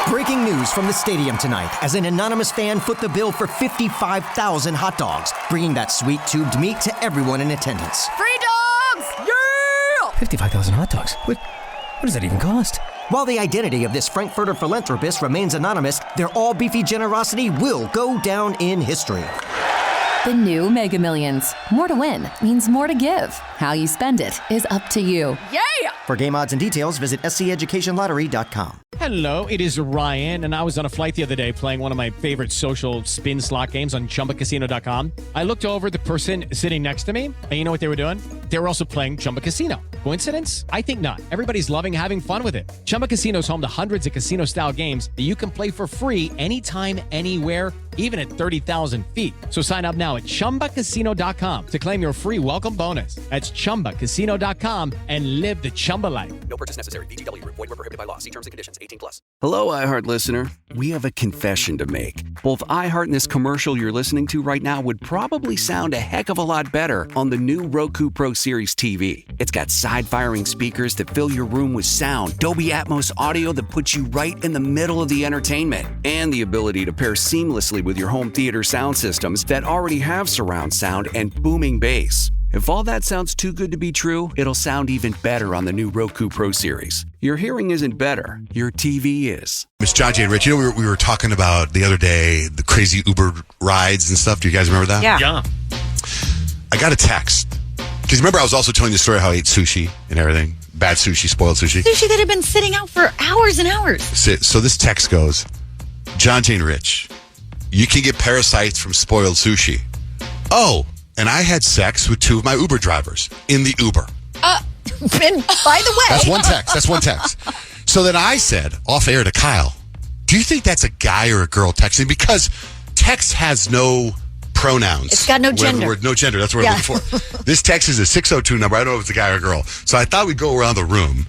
Breaking news from the stadium tonight as an anonymous fan foot the bill for 55,000 hot dogs, bringing that sweet tubed meat to everyone in attendance. Free dogs! Yeah! 55,000 hot dogs? What does that even cost? While the identity of this Frankfurter philanthropist remains anonymous, their all-beefy generosity will go down in history. The new Mega Millions. More to win means more to give. How you spend it is up to you. Yeah! For game odds and details, visit SCEducationLottery.com. Hello, it is Ryan, and I was on a flight the other day playing one of my favorite social spin slot games on ChumbaCasino.com. I looked over at the person sitting next to me, and you know what they were doing? They were also playing Chumba Casino. Coincidence? I think not. Everybody's loving having fun with it. Chumba Casino is home to hundreds of casino-style games that you can play for free anytime, anywhere, even at 30,000 feet. So sign up now at ChumbaCasino.com to claim your free welcome bonus. That's ChumbaCasino.com and live the Chumba life. No purchase necessary. VGW. Void where prohibited by law. See terms and conditions. 18+. Hello, iHeart listener. We have a confession to make. Both iHeart and this commercial you're listening to right now would probably sound a heck of a lot better on the new Roku Pro Series TV. It's got side-firing speakers that fill your room with sound, Dolby Atmos audio that puts you right in the middle of the entertainment, and the ability to pair seamlessly with your home theater sound systems that already have surround sound and booming bass. If all that sounds too good to be true, it'll sound even better on the new Roku Pro Series. Your hearing isn't better, your TV is. Miss John Jay and Rich, you know, we were talking about the other day, the crazy Uber rides and stuff. Do you guys remember that? Yeah. I got a text. Because remember, I was also telling you the story how I ate sushi and everything. Bad sushi, spoiled sushi. Sushi that had been sitting out for hours and hours. So this text goes, John Jay and Rich, you can get parasites from spoiled sushi. Oh, and I had sex with two of my Uber drivers in the Uber. And by the way... That's one text. So then I said, off air to Kyle, do you think that's a guy or a girl texting? Because text has no pronouns. It's got no gender. No gender. That's what I'm looking for. This text is a 602 number. I don't know if it's a guy or a girl. So I thought we'd go around the room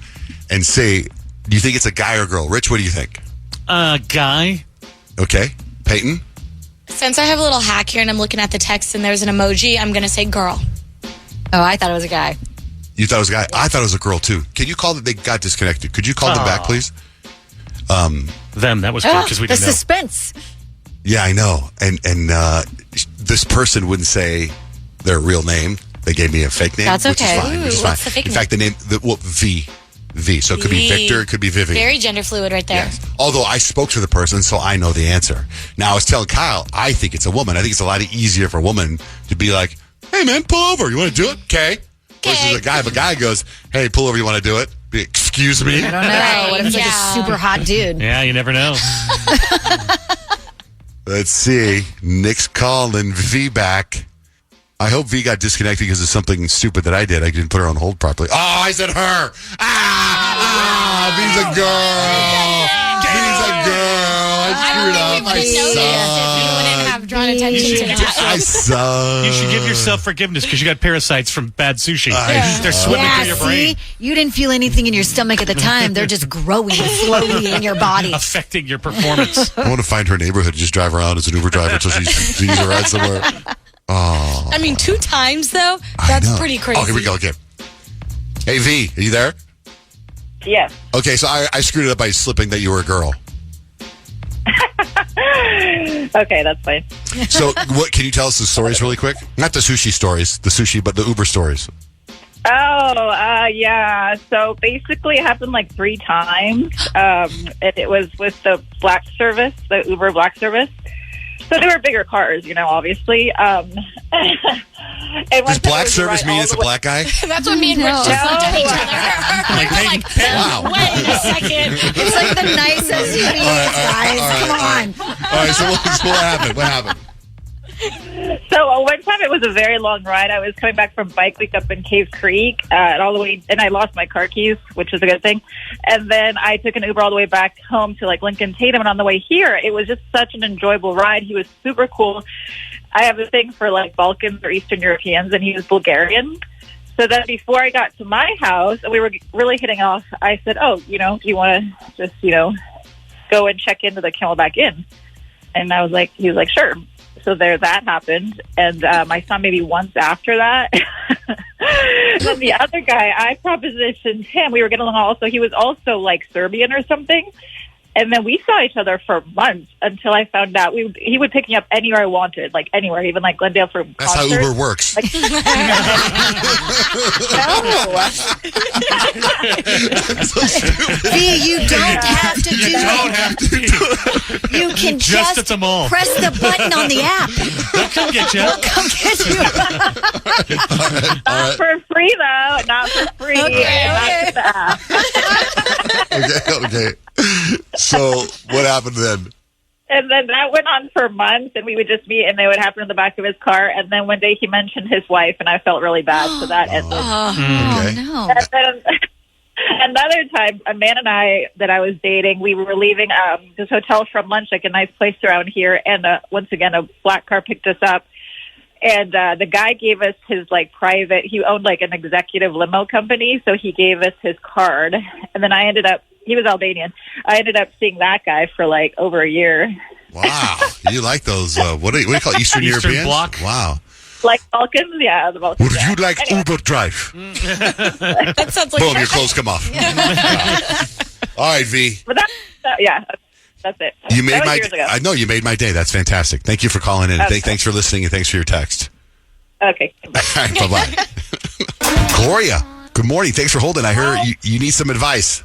and say, do you think it's a guy or a girl? Rich, what do you think? Guy. Okay. Peyton? Since I have a little hack here and I'm looking at the text and there's an emoji, I'm going to say girl. Oh, I thought it was a guy. You thought it was a guy? I thought it was a girl, too. Can you call them? They got disconnected. Could you call them back, please? Them. That was good because we didn't know. The suspense. Yeah, I know. And this person wouldn't say their real name. They gave me a fake name. That's okay. Which is fine. What's the fake In name? fact, the name, V. So it could be Victor, it could be Vivian. Very gender fluid right there. Yes. Although I spoke to the person, so I know the answer. Now, I was telling Kyle, I think it's a woman. I think it's a lot easier for a woman to be like, hey, man, pull over. You want to do it? Okay. Versus a guy. If a guy goes, hey, pull over. You want to do it? Be, excuse me? I don't know. Right, What if it's like a super hot dude? Yeah, you never know. Let's see. Nick's calling V back. I hope V got disconnected because of something stupid that I did. I didn't put her on hold properly. Oh, I said her. V's a girl. V's a girl. I screwed up. I suck. You wouldn't have drawn attention to that. I suck. You should give yourself forgiveness because you got parasites from bad sushi. They're swimming through your brain. See? You didn't feel anything in your stomach at the time. They're just growing slowly in your body. Affecting your performance. I want to find her neighborhood and just drive around as an Uber driver until she sees a ride somewhere. Oh. I mean, 2 times, though? That's pretty crazy. Oh, here we go again. Hey, V, are you there? Yes. Okay, so I screwed it up by slipping that you were a girl. Okay, that's fine. So, what can you tell us the stories really quick? Not the sushi stories, but the Uber stories. Yeah. So basically, it happened like 3 times. And it was with the Black service, the Uber Black service. So they were bigger cars, obviously. And does Black service mean it's a black guy? That's what me and Rich just looked at each other. Wow. Wait a second. It's like the nicest he is, guys. Come on. All right, so what happened? What happened? So one time it was a very long ride. I was coming back from Bike Week up in Cave Creek, and I lost my car keys, which is a good thing. And then I took an Uber all the way back home to like Lincoln Tatum, and on the way here, it was just such an enjoyable ride. He was super cool. I have a thing for like Balkans or Eastern Europeans, and he was Bulgarian. So then before I got to my house, we were really hitting off. I said, do you want to just, go and check into the Camelback Inn? And he was like, sure. So that happened. And I saw maybe once after that. Then the other guy, I propositioned him. We were getting along also. He was also like Serbian or something. And then we saw each other for months until I found out he would pick me up anywhere I wanted, like anywhere, even like Glendale for That's concerts. how Uber works. Like, no. V, you don't have to do that. You can Just at the mall. press the button on the app. They'll come get you. They'll come get you. Not for free, though. Not for free. Okay. Not Okay. So what happened then? And then that went on for months, and we would just meet, and they would happen in the back of his car. And then one day he mentioned his wife, and I felt really bad, so that ended. Okay. No. And then another time, a man and I that I was dating, we were leaving this hotel from lunch, like a nice place around here, and once again, a black car picked us up. And the guy gave us his, like, private, he owned, like, an executive limo company, so he gave us his card. And then he was Albanian. I ended up seeing that guy for, like, over a year. Wow. You like those, what do you call it, Eastern Europeans? Bloc? Wow. Like Balkans? Yeah, the Balkans. Would you like Uber drive? That sounds like Boom, your clothes come off. All right, V. But that's it. You made That was my. years ago. I know you made my day. That's fantastic. Thank you for calling in. Okay. Thanks for listening, and thanks for your text. Okay. All right, bye-bye. Gloria, good morning. Thanks for holding. I heard you need some advice.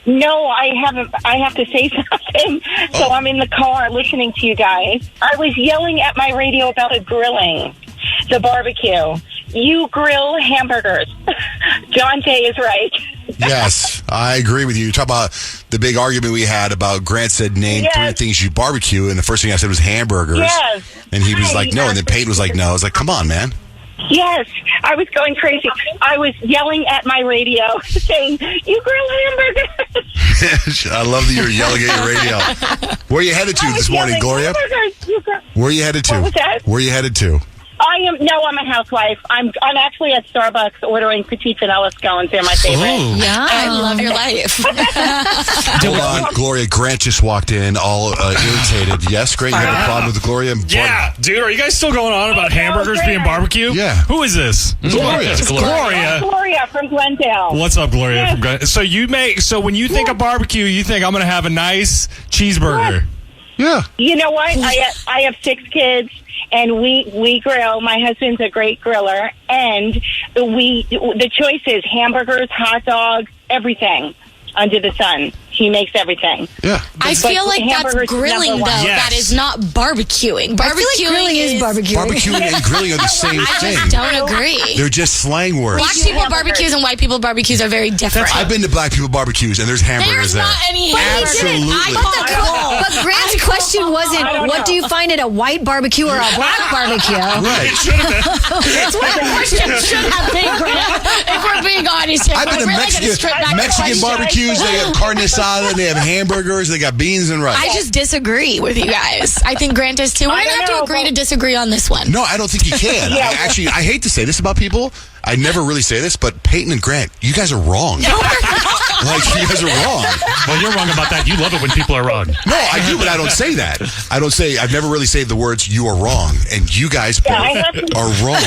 No, I haven't. I have to say something. So I'm in the car listening to you guys. I was yelling at my radio about a grilling, the barbecue. You grill hamburgers. John Jay is right. Yes, I agree with you. You talk about the big argument we had about Grant said name three things you barbecue, and the first thing I said was hamburgers. Yes. And he was like, no. And then Peyton was like, no. I was like, come on, man. Yes, I was going crazy. I was yelling at my radio saying, you grill hamburgers. I love that you're yelling at your radio. Where are you headed to this morning, Gloria? Where are you headed to? What was that? Where are you headed to? I'm a housewife. I'm actually at Starbucks ordering petite vanilla scones. They're my favorite. Yeah, I love your life. Hold on, Gloria. Grant just walked in, all irritated. Yes, Grant, you have a problem with Gloria? Yeah, dude, are you guys still going on about hamburgers being barbecue? Yeah. Who is this? Gloria. It's Gloria. Gloria from Glendale. What's up, Gloria? Yes. From Glendale? So when you think of barbecue, you think I'm going to have a nice cheeseburger. Yeah. You know what? I have 6 kids, and we grill. My husband's a great griller, and the choice is hamburgers, hot dogs, everything under the sun. He makes everything. Yeah. I feel like that's hamburgers grilling, number though. one. Yes. That is not barbecuing. I feel like grilling is barbecuing. Barbecuing and grilling are the same I thing. just don't agree. They're just slang words. Black people barbecues and white people barbecues are very different. I've been to black people barbecues, and there's hamburgers There's there. not any But he hamburgers. didn't. Absolutely. But Grant's question wasn't, what do you find at a white barbecue or a black barbecue? Right. That's what the question should have been, Grant. If we're being honest here. I've been to We're really gonna strip back the Mexican question. barbecues. They have carne asada. They have hamburgers. They got beans and rice. I just disagree with you guys. I think Grant does too. We're going to have to agree to disagree on this one. No, I don't think you can. I hate to say this about people. I never really say this, but Peyton and Grant, you guys are wrong. Like, you guys are wrong. Well, you're wrong about that. You love it when people are wrong. No, I do, but I don't say that. I've never really said the words, you are wrong. And you guys both are wrong.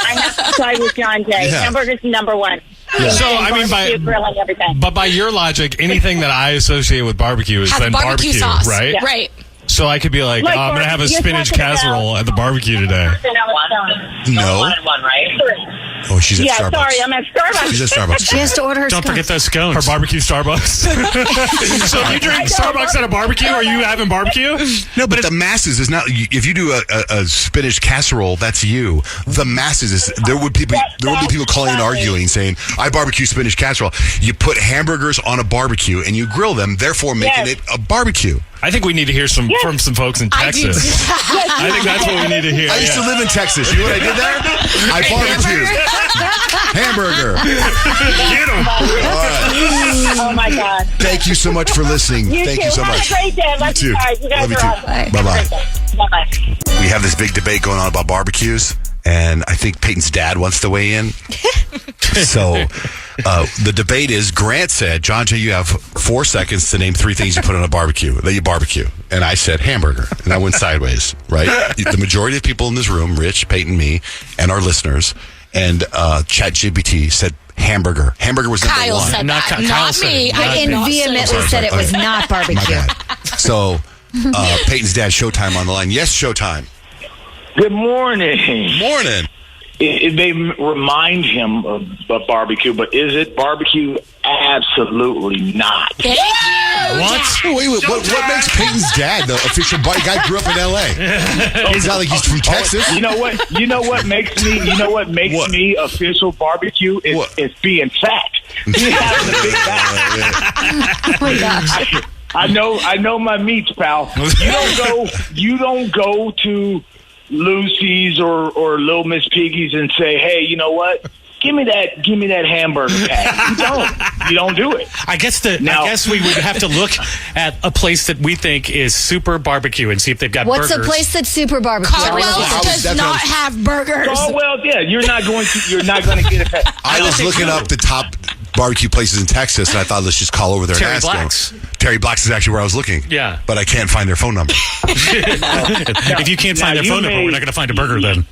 I have to side with John Jay. Yeah. Hamburgers number one. Yeah. So, I mean, grilling everything. but by your logic, anything that I associate with barbecue is Has then barbecue sauce. right? Yeah. Right. So I could be like, Like I'm going to have a you're spinach talking casserole at the barbecue today. No. Oh, she's at Yeah, Starbucks. sorry, I'm at Starbucks. She's at Starbucks. She has to order her Don't scones. forget those scones. Her barbecue Starbucks. So if you drink Starbucks at a barbecue, are you having barbecue? No, but the masses is not. If you do a spinach casserole, that's you. The masses is there would be people calling and arguing, saying, "I barbecue spinach casserole." You put hamburgers on a barbecue and you grill them, therefore making it a barbecue. I think we need to hear from some folks in Texas. I think that's what we need to hear. I used to live in Texas. You know what I did there? I barbecued. Hamburger. Get 'em. Oh, my God. Thank you so much for listening. Thank too. you so much. Have a great day. Love You too. guys. You guys Love you are too. awesome. Bye-bye. Bye-bye. We have this big debate going on about barbecues, and I think Peyton's dad wants to weigh in. So the debate is, Grant said, John Jay, you have 4 seconds to name 3 things you put on a barbecue, that you barbecue. And I said hamburger, and I went sideways, right? The majority of people in this room, Rich, Peyton, me, and our listeners, and ChatGPT said hamburger. Hamburger was number Kyle one. said Not that. Kyle Not said me. it. I did not say vehemently that. said it was not My barbecue. bad. So, Peyton's dad, Showtime on the line. Yes, Showtime. Good morning. Morning. It may remind him of barbecue, but is it barbecue? Absolutely not. Thank you. What? Wait, what makes Peyton's dad the official guy? Grew up in L.A. It's not like he's from Texas. You know what makes me official barbecue is being fat. Me having a big back. Oh my gosh. I know my meats, pal. You don't go to Lucy's or Little Miss Piggy's and say, hey, you know what? Give me that hamburger pack. You don't do it. I guess we would have to look at a place that we think is super barbecue and see if they've got What's burgers. a place that's super barbecue? Caldwell's does not have burgers. Oh well, yeah. You're not going to get it. I was looking up the top barbecue places in Texas, and I thought, let's just call over there Terry and ask Black's. them. Terry Black's is actually where I was looking. Yeah. But I can't find their phone number. If you can't find their phone number, we're not going to find a burger then.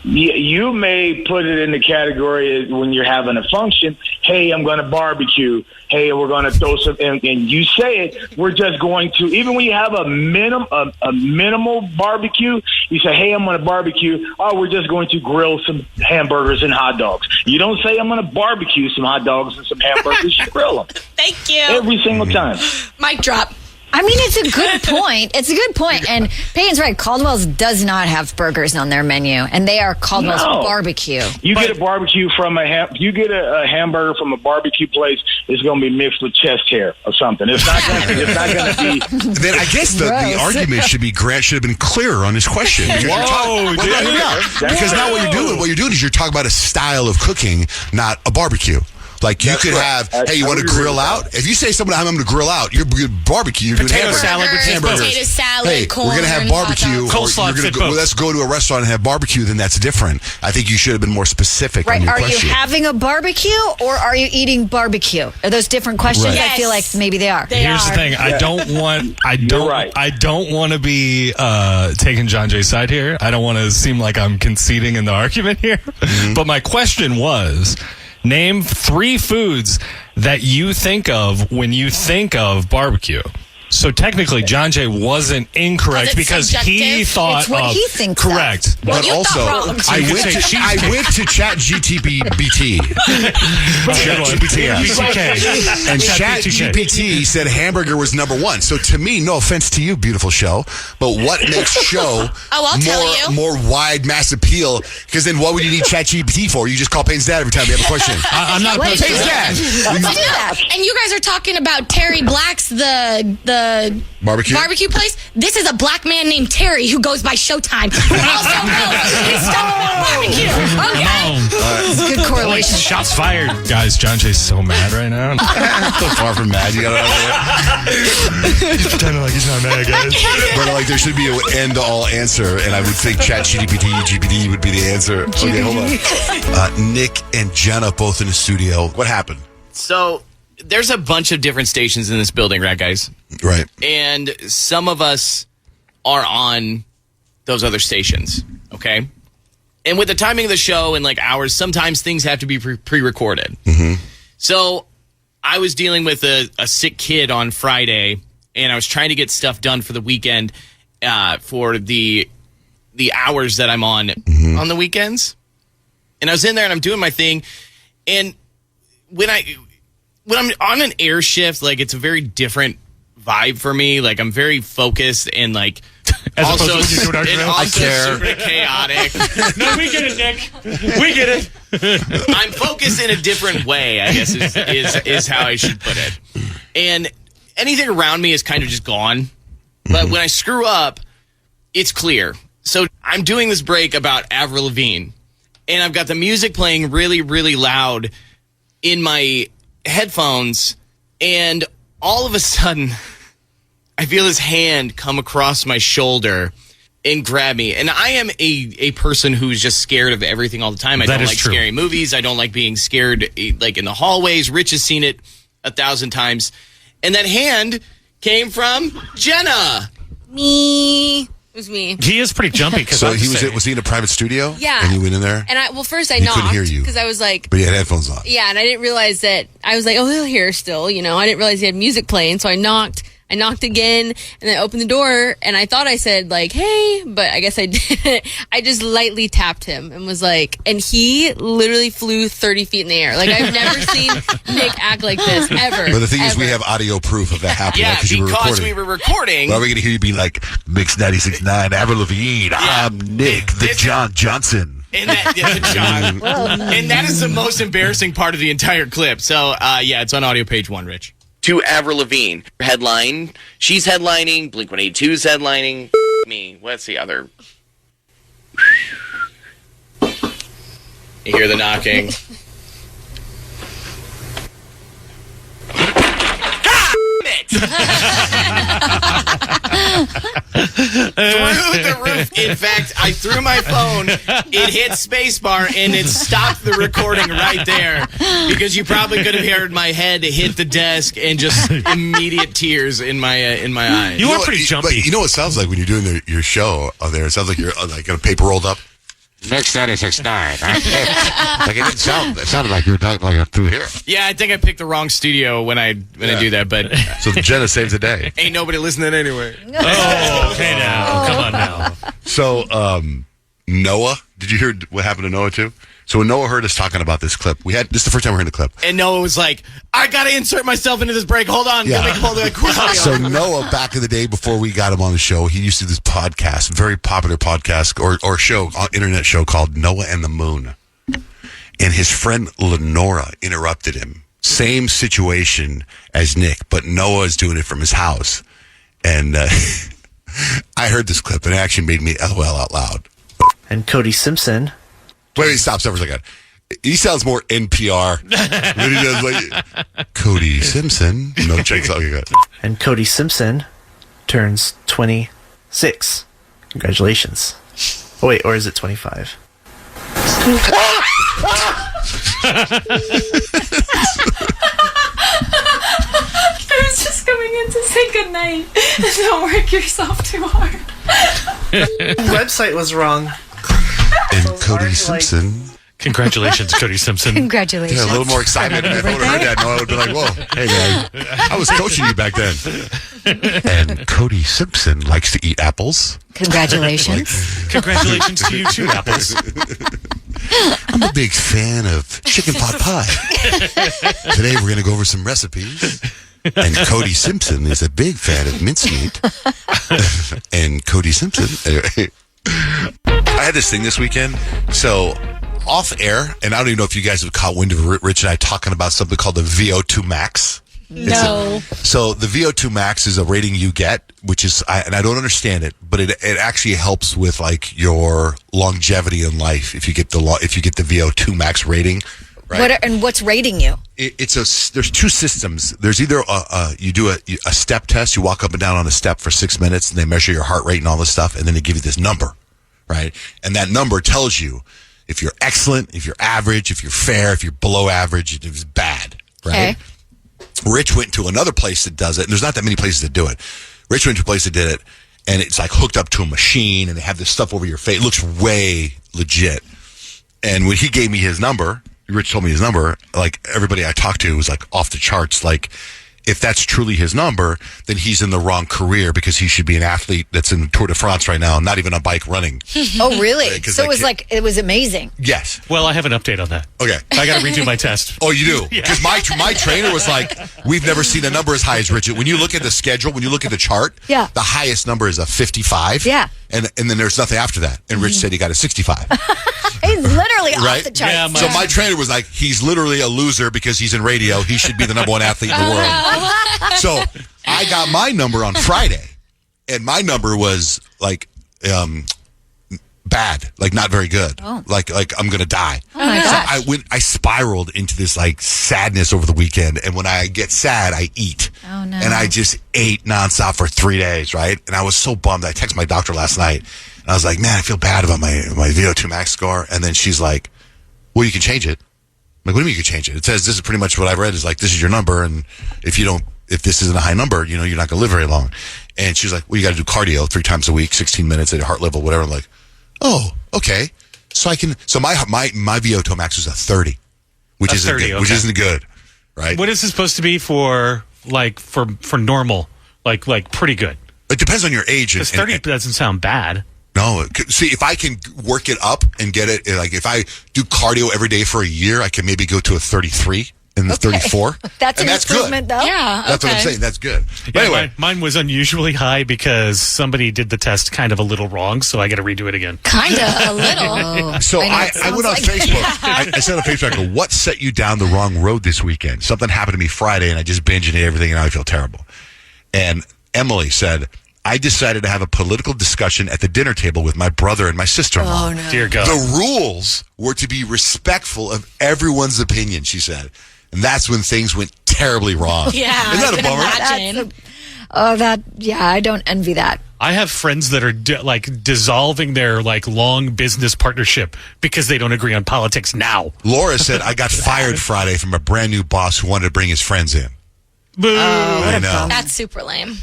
You may put it in the category when you're having a function. Hey, I'm going to barbecue. Hey, we're going to throw some, and you say it. We're just going to. Even when you have a minimal barbecue, you say, "Hey, I'm going to barbecue." Oh, we're just going to grill some hamburgers and hot dogs. You don't say, "I'm going to barbecue some hot dogs and some hamburgers." You grill them. Thank you. Every single time. Mic drop. I mean, it's a good point. It's a good point. And Peyton's right. Caldwell's does not have burgers on their menu, and they are Caldwell's barbecue. You get a barbecue from you get a hamburger from a barbecue place. It's going to be mixed with chest hair or something. It's not going to be. Then I guess the argument should be Grant should have been clearer on his question. Because because now what you're doing is you're talking about a style of cooking, not a barbecue. Like you could have, hey, you want to grill out? If you say something, I'm going to grill out, you're barbecue. You're doing hamburger. Salad with hamburgers. Potato salad, Hey, corn, we're going to have barbecue. Coleslaw, Or you're gonna let's go to a restaurant and have barbecue. Then that's different. I think you should have been more specific on Right. your Are question. you having a barbecue or are you eating barbecue? Are those different questions? Right. I feel like maybe they are. Here's the thing. I don't want to be taking John Jay's side here. I don't want to seem like I'm conceding in the argument here. But my question was, name 3 foods that you think of when you think of barbecue. So technically, John Jay wasn't incorrect because he thought it's what of he thinks correct. Of. But also, I went to ChatGPT. And ChatGPT said hamburger was number 1. So to me, no offense to you, beautiful show, but what makes show more wide mass appeal? Because then what would you need ChatGPT for? You just call Payne's dad every time you have a question. I'm not Payne's dad. And you guys are talking about Terry Black's the barbecue place. This is a black man named Terry who goes by Showtime, who also knows his stuff about barbecue. Okay. Good correlation. Shots fired, guys. John Jay's so mad right now. So far from mad. You got it. He's pretending like he's not mad, guys. But like there should be an end-all answer, and I would think GPT would be the answer. Okay, hold on. Nick and Jenna both in the studio. What happened? So there's a bunch of different stations in this building, right, guys? Right. And some of us are on those other stations, okay? And with the timing of the show and like hours, sometimes things have to be pre-recorded. So I was dealing with a sick kid on Friday, and I was trying to get stuff done for the weekend for the hours that I'm on the weekends. And I was in there and I'm doing my thing. And when I'm on an air shift, like it's a very different vibe for me. Like I'm very focused and like also super chaotic. No, we get it, Nick. We get it. I'm focused in a different way, I guess is how I should put it. And anything around me is kind of just gone. But when I screw up, it's clear. So I'm doing this break about Avril Lavigne, and I've got the music playing really, really loud in my headphones, and all of a sudden I feel his hand come across my shoulder and grab me. And I am a person who's just scared of everything all the time. I don't like scary movies. I don't like being scared like in the hallways. Rich has seen it 1,000 times. And that hand came from Jenna. Me. was me. He is pretty jumpy. So was he in a private studio? Yeah. And you went in there? And first I He knocked. couldn't hear you. Because I was like... But he had headphones on. Yeah, and I didn't realize that... I was like, oh, he'll hear still, you know. I didn't realize he had music playing, so I knocked. I knocked again, and then I opened the door, and I thought I said, like, hey, but I guess I didn't. I just lightly tapped him and was like... And he literally flew 30 feet in the air. Like, I've never seen Nick act like this, ever. But the thing is, we have audio proof of that happening. Yeah, right? because we were recording. Well, we're going to hear you be like, Mix 96.9, Avril Lavigne, I'm Nick, the John Johnson. And that is the most embarrassing part of the entire clip. So, it's on audio page 1, Rich. To Avril Lavigne. Headline. She's headlining. Blink-182's headlining. Me. What's the other? You hear the knocking. Through the roof. In fact, I threw my phone, it hit spacebar, and it stopped the recording right there. Because you probably could have heard my head hit the desk and just immediate tears in my eyes. You are pretty jumpy. But you know what it sounds like when you're doing your show on there? It sounds like you're like got a paper rolled up. Next 96.9. Like it sounded like you were talking like through here. Yeah, I think I picked the wrong studio when I do that, but so Jenna saves the day. Ain't nobody listening anyway. Oh, okay now. Come on now. So Noah, did you hear what happened to Noah too? So when Noah heard us talking about this clip, this is the first time we're hearing the clip. And Noah was like, I got to insert myself into this break. Hold on. Yeah. So Noah, back in the day before we got him on the show, he used to do this podcast, very popular podcast or show, internet show called Noah and the Moon. And his friend Lenora interrupted him. Same situation as Nick, but Noah is doing it from his house. And I heard this clip and it actually made me LOL out loud. And Cody Simpson. Wait, stop for a second. He sounds more NPR than he does like Cody Simpson. No checks. Okay, good. And Cody Simpson turns 26. Congratulations. Oh, wait, or is it 25? I was just coming in to say goodnight. Don't work yourself too hard. The website was wrong. And Cody Simpson. Congratulations, Cody Simpson. Congratulations. Yeah, a little more excitement. If I would have heard that, no, I would be like, whoa, hey, man, I was coaching you back then. And Cody Simpson likes to eat apples. Congratulations. Congratulations to you too, Apples. I'm a big fan of chicken pot pie. Today we're going to go over some recipes. And Cody Simpson is a big fan of mincemeat. And Cody Simpson... Anyway. I had this thing this weekend. So off air, and I don't even know if you guys have caught wind of Rich and I talking about something called the VO2 Max. No. So the VO2 Max is a rating you get, which is, and I don't understand it, but it actually helps with like your longevity in life if you get the VO2 Max rating. Right? What's rating you? There's two systems. There's either you do a step test. You walk up and down on a step for 6 minutes, and they measure your heart rate and all this stuff, and then they give you this number, right? And that number tells you if you're excellent, if you're average, if you're fair, if you're below average, if it's bad, right? Okay. Rich went to another place that does it, and there's not that many places that do it. Rich went to a place that did it, and it's like hooked up to a machine, and they have this stuff over your face. It looks way legit. And when he gave me his number, Rich told me his number, like everybody I talked to was like off the charts. Like if that's truly his number, then he's in the wrong career because he should be an athlete that's in Tour de France right now, not even a bike running. Oh, really? So it was amazing. Yes. Well, I have an update on that. Okay. I got to redo my test. Oh, you do? Because my trainer was like, we've never seen a number as high as Richard. When you look at the schedule, when you look at the chart, the highest number is a 55. Yeah. And then there's nothing after that. And Rich said he got a 65. He's literally right? off the charts. Yeah, so my trainer was like, he's literally a loser because he's in radio. He should be the number one athlete in the world. So I got my number on Friday, and my number was like bad, like not very good. Oh. Like I'm gonna die. Oh my gosh. So I spiraled into this like sadness over the weekend, and when I get sad, I eat. Oh no. And I just ate nonstop for 3 days, right? And I was so bummed. I texted my doctor last night, and I was like, man, I feel bad about my VO2 max score. And then she's like, well, you can change it. I'm like, what do you mean you can change it? It says this is pretty much what I've read is like, this is your number, and if you don't if this isn't a high number, you're not going to live very long. And she's like, well, you got to do cardio 3 times a week, 16 minutes at heart level, whatever. I'm like, oh, okay. So my VO2 max was a 30, which isn't good, which isn't good, right? What is it supposed to be for normal, like pretty good? It depends on your age. Because 30 doesn't sound bad. No, see, if I can work it up and get it, like if I do cardio every day for a year, I can maybe go to a 33 and the 34. That's and an that's improvement, good. though. Yeah, That's what I'm saying. That's good. But anyway, mine was unusually high because somebody did the test kind of a little wrong, so I got to redo it again. Kind of a little. So I went on Facebook. I said on Facebook, I go, what set you down the wrong road this weekend? Something happened to me Friday, and I just binged and ate everything, and now I feel terrible. And Emily said, I decided to have a political discussion at the dinner table with my brother and my sister-in-law. Oh, no. Dear God. The rules were to be respectful of everyone's opinion, she said. And that's when things went terribly wrong. Yeah. Isn't that a bummer? I don't envy that. I have friends that are dissolving their long business partnership because they don't agree on politics now. Laura said, I got fired Friday from a brand new boss who wanted to bring his friends in. Boo. I know. That's super lame.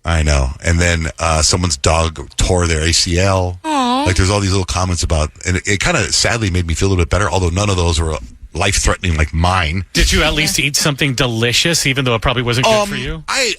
I know. And then someone's dog tore their ACL. Aww. Like there's all these little comments about, and it kind of sadly made me feel a little bit better, although none of those were life-threatening like mine. Did you at least eat something delicious, even though it probably wasn't good for you? I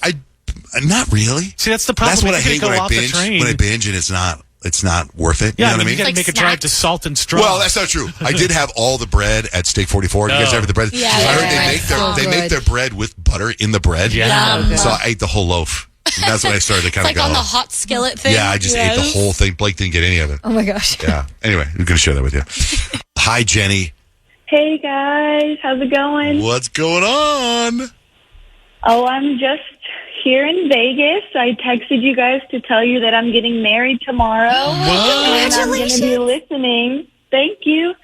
not really. See, that's the problem. That's what I You're hate gonna when go I off the binge. train. When I binge and it's not worth it. Yeah, you know what I mean? You got to make a drive to Salt and Straw. Well, that's not true. I did have all the bread at Steak 44. You guys ever the bread? Yeah, I heard they make their bread with butter in the bread. Yeah. So I ate the whole loaf. And that's when I started to kind of Like go. on the hot skillet thing. Yeah, I just ate the whole thing. Blake didn't get any of it. Oh, my gosh. Yeah. Anyway, we're going to share that with you. Hi, Jenny. Hey, guys. How's it going? What's going on? Oh, I'm just here in Vegas. I texted you guys to tell you that I'm getting married tomorrow. And I'm going to be listening. Thank you.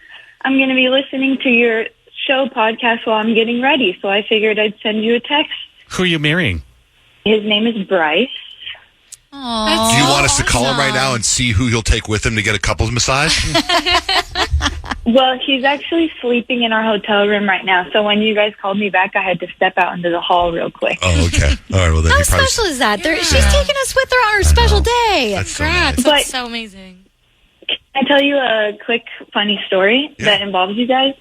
I'm going to be listening to your show podcast while I'm getting ready. So I figured I'd send you a text. Who are you marrying? His name is Bryce. Do you want us to call him right now and see who he'll take with him to get a couples massage? Well, he's actually sleeping in our hotel room right now. So when you guys called me back, I had to step out into the hall real quick. Oh, okay. All right. Well, then How you probably special is that? She's taking us with her on our special day. That's so Congrats. nice. That's so amazing. Can I tell you a quick funny story that involves you guys?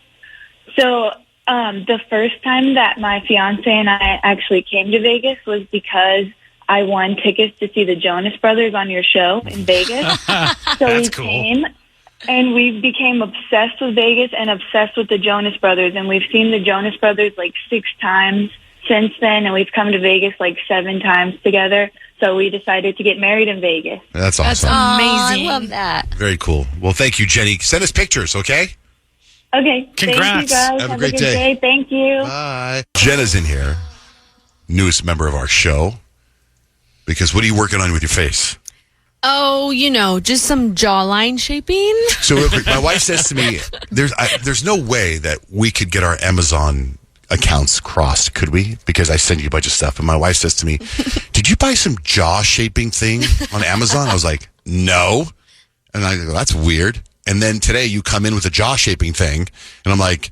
So the first time that my fiance and I actually came to Vegas was because I won tickets to see the Jonas Brothers on your show in Vegas. So we came, and we became obsessed with Vegas and obsessed with the Jonas Brothers. And we've seen the Jonas Brothers 6 times since then, and we've come to Vegas 7 times together. So we decided to get married in Vegas. That's awesome. Amazing. I love that. Very cool. Well, thank you, Jenny. Send us pictures, okay? Okay. Congrats. Thank you, guys. Have a Have great good day. Thank you. Bye. Jenna's in here, newest member of our show. Because what are you working on with your face? Oh, just some jawline shaping. So real quick, my wife says to me, there's no way that we could get our Amazon accounts crossed, could we? Because I send you a bunch of stuff. And my wife says to me, did you buy some jaw shaping thing on Amazon? I was like, no. And I go, that's weird. And then today you come in with a jaw shaping thing. And I'm like,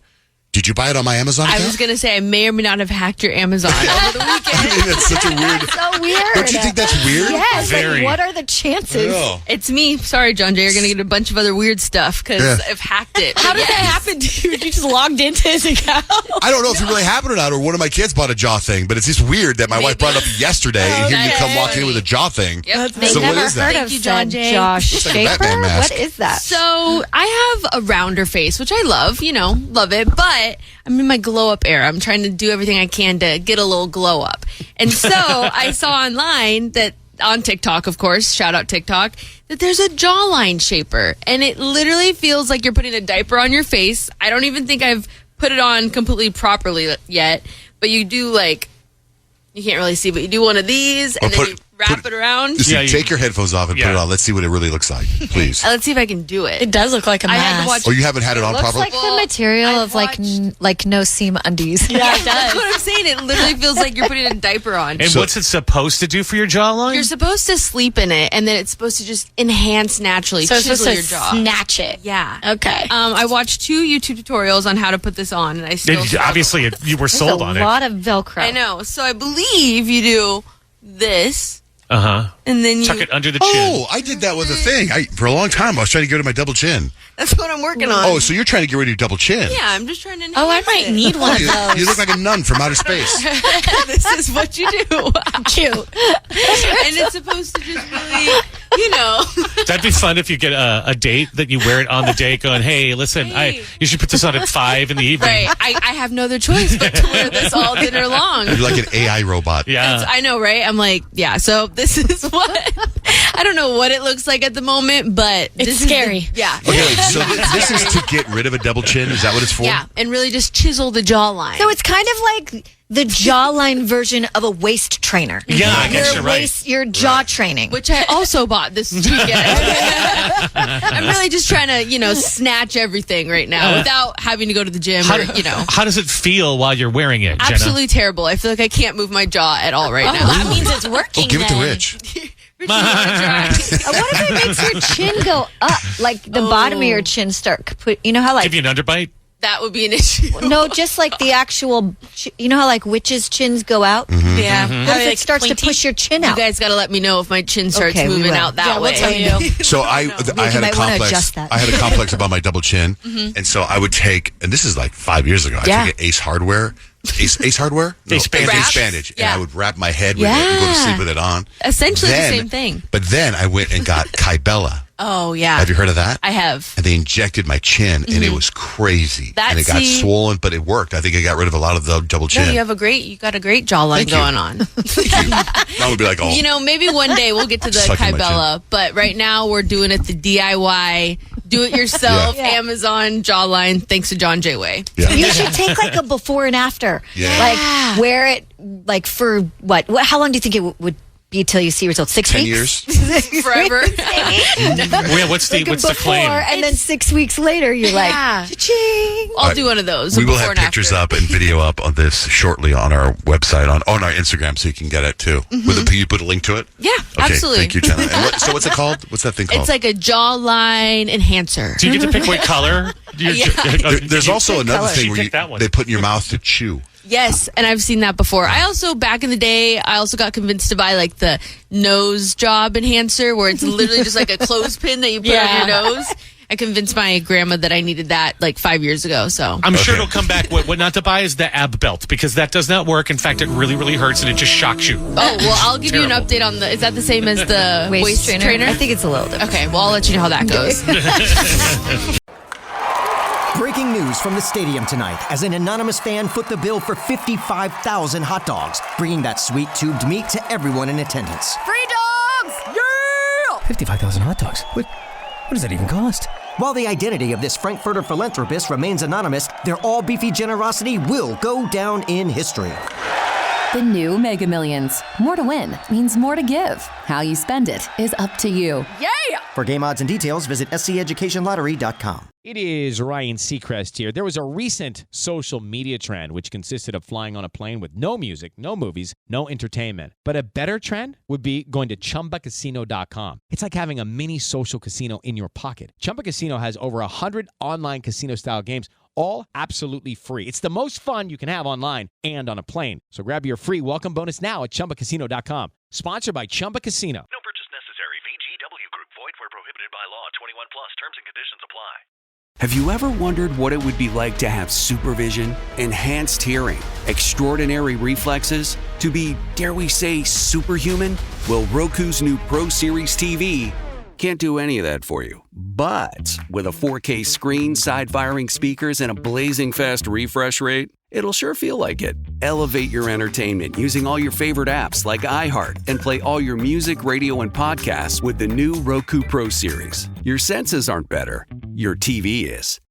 did you buy it on my Amazon account? I was going to say I may or may not have hacked your Amazon over the weekend. I mean, that's such a weird. So weird. Don't you think that's weird? Yes. Very. What are the chances? It's me. Sorry, John Jay. You're going to get a bunch of other weird stuff because Yeah. I've hacked it. How did that happen to you? You just logged into his account? I don't know if it really happened or not, or one of my kids bought a jaw thing, but it's just weird that my wife brought it up yesterday, and here you come walking in with a jaw thing. Yep. So what is that? Thank you, John Jay. Josh Looks like a Batman Shaper? mask. What is that? So I have a rounder face, which I love, love it. But I'm in my glow up era. I'm trying to do everything I can to get a little glow up. And so I saw online that on TikTok, of course, shout out TikTok, that there's a jawline shaper. And it literally feels like you're putting a diaper on your face. I don't even think I've put it on completely properly yet. But you do you can't really see, but you do one of these, and then you wrap it around. Just take your headphones off and put it on. Let's see what it really looks like, please. Let's see if I can do it. It does look like a I had mask. to watch. Oh, you haven't had it on looks properly? like the material of like no seam undies. Yeah, that's what I'm saying. It literally feels like you're putting a diaper on. And what's it supposed to do for your jawline? You're supposed to sleep in it, and then it's supposed to just enhance naturally, So it's chisel supposed your to jaw. snatch it. Yeah. Okay. I watched 2 YouTube tutorials on how to put this on, and I still Obviously, you were sold on it. A lot of Velcro. I know. So I believe you do this, Uh-huh. and then you Tuck it under the chin. Oh, I did that with a thing. For a long time, I was trying to get rid of my double chin. That's what I'm working on. Oh, so you're trying to get rid of your double chin? Yeah, I'm just trying to. Oh, I might need one of those. You look like a nun from outer space. This is what you do. Cute. And it's supposed to just really, you know. That'd be fun if you get a date that you wear it on the date going, hey, listen, you should put this on at 5 in the evening. Right. I have no other choice but to wear this all dinner long. You're like an AI robot. Yeah. I know, right? I'm like, yeah, so this is what, I don't know what it looks like at the moment, but It's this scary. Is yeah. Okay, wait, so this is to get rid of a double chin? Is that what it's for? Yeah, and really just chisel the jawline. So it's kind of like the jawline version of a waist trainer. Yeah, I guess you're right. Your jaw training. Which I also bought this weekend. I'm really just trying to, snatch everything right now without having to go to the gym How does it feel while you're wearing it, Jenna? Absolutely terrible. I feel like I can't move my jaw at all right now. That means it's working. Oh, give it to then. Rich. What if it makes your chin go up? Like the bottom of your chin start you know how like Give you an underbite? That would be an issue. No, just like the actual you know how like witches' chins go out? Mm-hmm. Yeah. What if it starts to push your chin out? You guys got to let me know if my chin starts Okay, we moving will. out that way. We'll tell you. So I had a might wanna complex. adjust that. I had a complex about my double chin, and so I would take. And this is like 5 years ago. I took Ace Hardware. Ace Hardware? No, Ace Bandage. Ace Bandage. And Yeah. I would wrap my head with it and go to sleep with it on. Essentially Then- the same thing. But then I went and got Kybella. Oh, yeah. Have you heard of that? I have. And they injected my chin, and it was crazy. And it got swollen, but it worked. I think it got rid of a lot of the double chin. No, you got a great jawline Thank you. going on. That would be like, oh. Maybe one day we'll get to the Sucking my Kybella, but right now we're doing it the DIY, do it yourself, Yeah. Amazon jawline, thanks to John J. Way. Yeah. You should take like a before and after. Yeah. Like wear it like for what? How long do you think it would be till you see results? 6 10 weeks? years? Forever. Yeah, what's the Before, claim? and then 6 weeks later, you're like, cha-ching. I'll do one of those. We will before have and pictures after. up and video up on this shortly on our website, on our Instagram, so you can get it too. Can you put a link to it? Yeah, Okay, absolutely. thank you, Jenna. And so what's it called? What's that thing called? It's like a jawline enhancer. Do you get to pick what color? There's also another thing where that one. they put in your mouth to chew. Yes, and I've seen that before. I also, back in the day, I also got convinced to buy like the nose job enhancer where it's literally just like a clothespin that you put on your nose. I convinced my grandma that I needed that like 5 years ago. So I'm sure it'll come back. What not to buy is the ab belt, because that does not work. In fact, it really, really hurts, and it just shocks you. Oh, well, I'll give you an update on the... Is that the same as the waist trainer? I think it's a little different. Okay, well, I'll let you know how that goes. Breaking news from the stadium tonight as an anonymous fan foot the bill for 55,000 hot dogs, bringing that sweet tubed meat to everyone in attendance. Free dogs! Yeah! 55,000 hot dogs? What does that even cost? While the identity of this Frankfurter philanthropist remains anonymous, their all-beefy generosity will go down in history. The new Mega Millions. More to win means more to give. How you spend it is up to you. Yeah! For game odds and details, visit sceducationlottery.com. It is Ryan Seacrest here. There was a recent social media trend which consisted of flying on a plane with no music, no movies, no entertainment. But a better trend would be going to ChumbaCasino.com. It's like having a mini social casino in your pocket. Chumba Casino has over 100 online casino-style games, all absolutely free. It's the most fun you can have online and on a plane. So grab your free welcome bonus now at ChumbaCasino.com. Sponsored by Chumba Casino. No purchase necessary. VGW Group. Void where prohibited by law. 21 plus. Terms and conditions apply. Have you ever wondered what it would be like to have supervision, enhanced hearing, extraordinary reflexes, to be, dare we say, superhuman? Well, Roku's new Pro Series TV can't do any of that for you. But with a 4K screen, side-firing speakers, and a blazing fast refresh rate, it'll sure feel like it. Elevate your entertainment using all your favorite apps like iHeart and play all your music, radio, and podcasts with the new Roku Pro Series. Your senses aren't better. Your TV is.